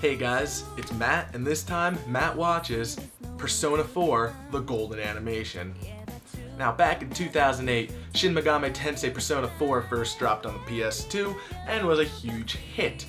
Hey guys, it's Matt, and this time Matt watches Persona 4: The Golden Animation. Now, back in 2008, Shin Megami Tensei Persona 4 first dropped on the PS2 and was a huge hit.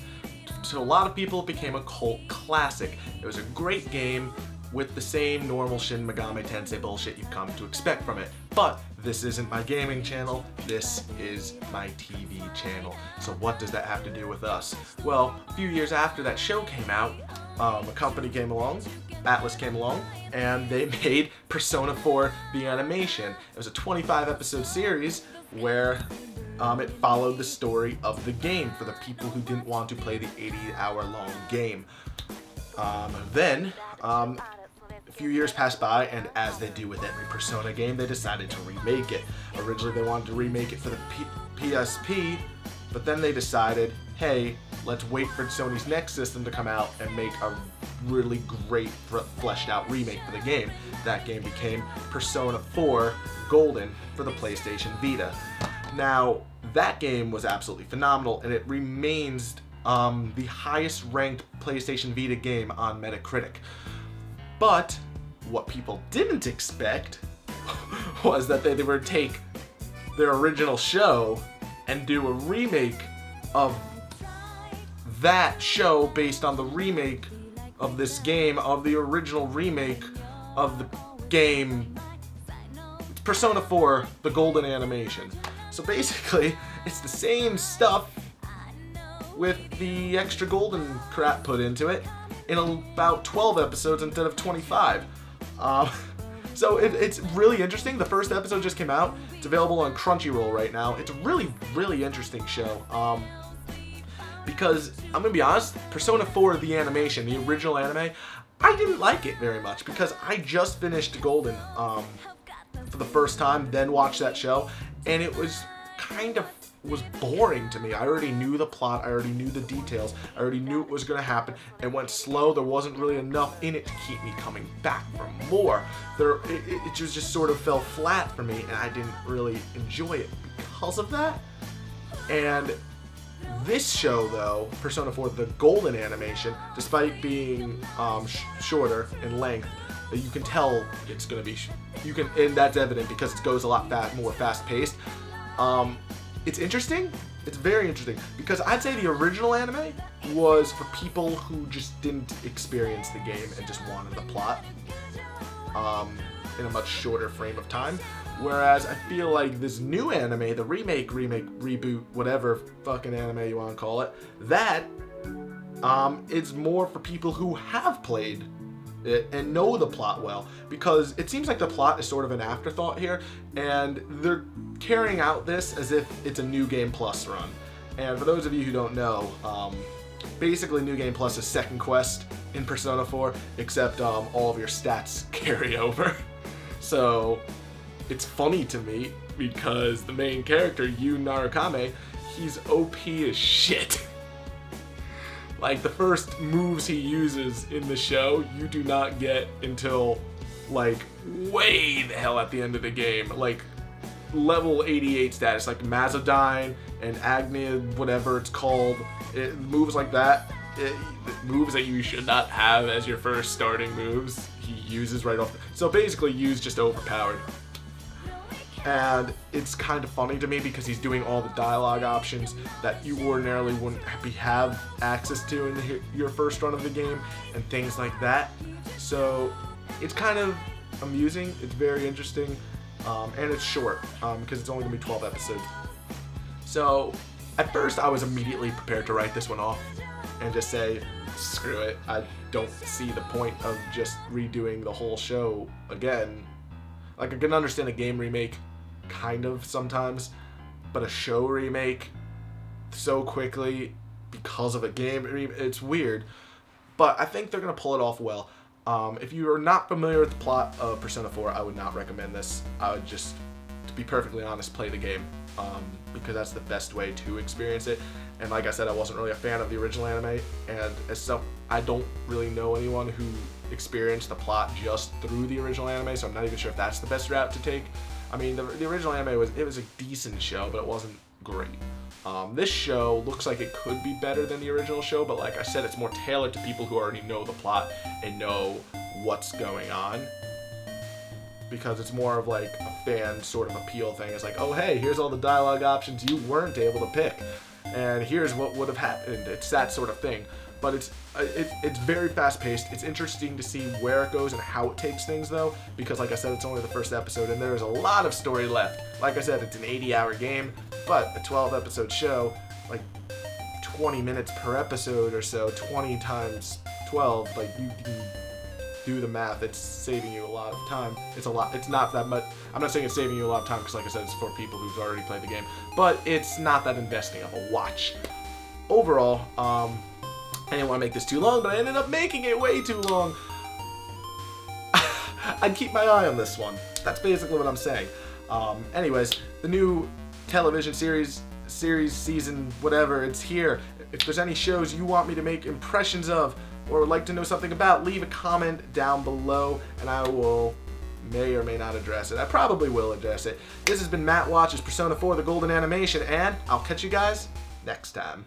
To a lot of people, it became a cult classic. It was a great game with the same normal Shin Megami Tensei bullshit you've come to expect from it. But this isn't my gaming channel, this is my TV channel. So what does that have to do with us? Well, a few years after that show came out, a company came along, Atlas came along, and they made Persona 4: The Animation. It was a 25 episode series where it followed the story of the game for the people who didn't want to play the 80-hour long game. A few years passed by, and as they do with every Persona game, they decided to remake it. Originally, they wanted to remake it for the PSP, but then they decided, hey, let's wait for Sony's next system to come out and make a really great, fleshed out remake for the game. That game became Persona 4 Golden for the PlayStation Vita. Now, that game was absolutely phenomenal, and it remains the highest ranked PlayStation Vita game on Metacritic. But what people didn't expect was that they would take their original show and do a remake of that show based on the remake of this game, of the original remake of the game Persona 4: The Golden Animation. So basically, it's the same stuff with the extra golden crap put into it in about 12 episodes instead of 25. So it's really interesting. The first episode just came out. It's available on Crunchyroll right now. It's a really, really interesting show. Because, I'm gonna be honest, Persona 4: The Animation, the original anime, I didn't like it very much because I just finished Golden for the first time, then watched that show, and it was kind of boring to me. I already knew the plot, I already knew the details, I already knew what was going to happen. It went slow, there wasn't really enough in it to keep me coming back for more. It just sort of fell flat for me, and I didn't really enjoy it because of that. And this show, though, Persona 4: The Golden Animation, despite being shorter in length, you can tell it's going to be, and that's evident because it goes a lot more fast-paced. It's interesting. It's very interesting because I'd say the original anime was for people who just didn't experience the game and just wanted the plot in a much shorter frame of time. Whereas I feel like this new anime, the remake, reboot, whatever fucking anime you want to call it, that is more for people who have played it and know the plot well, because it seems like the plot is sort of an afterthought here, and they're carrying out this as if it's a New Game Plus run. And for those of you who don't know, basically New Game Plus is second quest in Persona 4, except all of your stats carry over. So it's funny to me because the main character, Yu Narukame, he's OP as shit. Like, the first moves he uses in the show, you do not get until, like, way the hell at the end of the game. Like, level 88 status, like Mazzodyne and Agni, whatever it's called. Moves like that, moves that you should not have as your first starting moves, he uses right off. So basically, Yu's just overpowered. And it's kind of funny to me because he's doing all the dialogue options that you ordinarily wouldn't have access to in your first run of the game and things like that. So it's kind of amusing, it's very interesting, and it's short because it's only going to be 12 episodes. So at first I was immediately prepared to write this one off and just say, screw it, I don't see the point of just redoing the whole show again. Like, I can understand a game remake kind of sometimes, but a show remake so quickly because of a game, it's weird. But I think they're gonna pull it off well. If you are not familiar with the plot of Persona 4, I would not recommend this. I would just, to be perfectly honest, play the game because that's the best way to experience it. And like I said, I wasn't really a fan of the original anime, and I don't really know anyone who experienced the plot just through the original anime, so I'm not even sure if that's the best route to take. I mean, the original anime was a decent show, but it wasn't great. This show looks like it could be better than the original show, but like I said, it's more tailored to people who already know the plot and know what's going on, because it's more of like a fan sort of appeal thing. It's like, oh hey, here's all the dialogue options you weren't able to pick, and here's what would have happened. It's that sort of thing. But it's very fast-paced. It's interesting to see where it goes and how it takes things, though, because like I said, it's only the first episode, and there's a lot of story left. Like I said, it's an 80-hour game, but a 12-episode show, like 20 minutes per episode or so, 20 times 12, like you can do the math. It's saving you a lot of time. It's a lot. It's not that much. I'm not saying it's saving you a lot of time, because like I said, it's for people who've already played the game, but it's not that investing of a watch. Overall, I didn't want to make this too long, but I ended up making it way too long. I'd keep my eye on this one. That's basically what I'm saying. Anyways, the new television series, season, whatever, it's here. If there's any shows you want me to make impressions of or would like to know something about, leave a comment down below and I may or may not address it. I probably will address it. This has been Matt Watches Persona 4 The Golden Animation, and I'll catch you guys next time.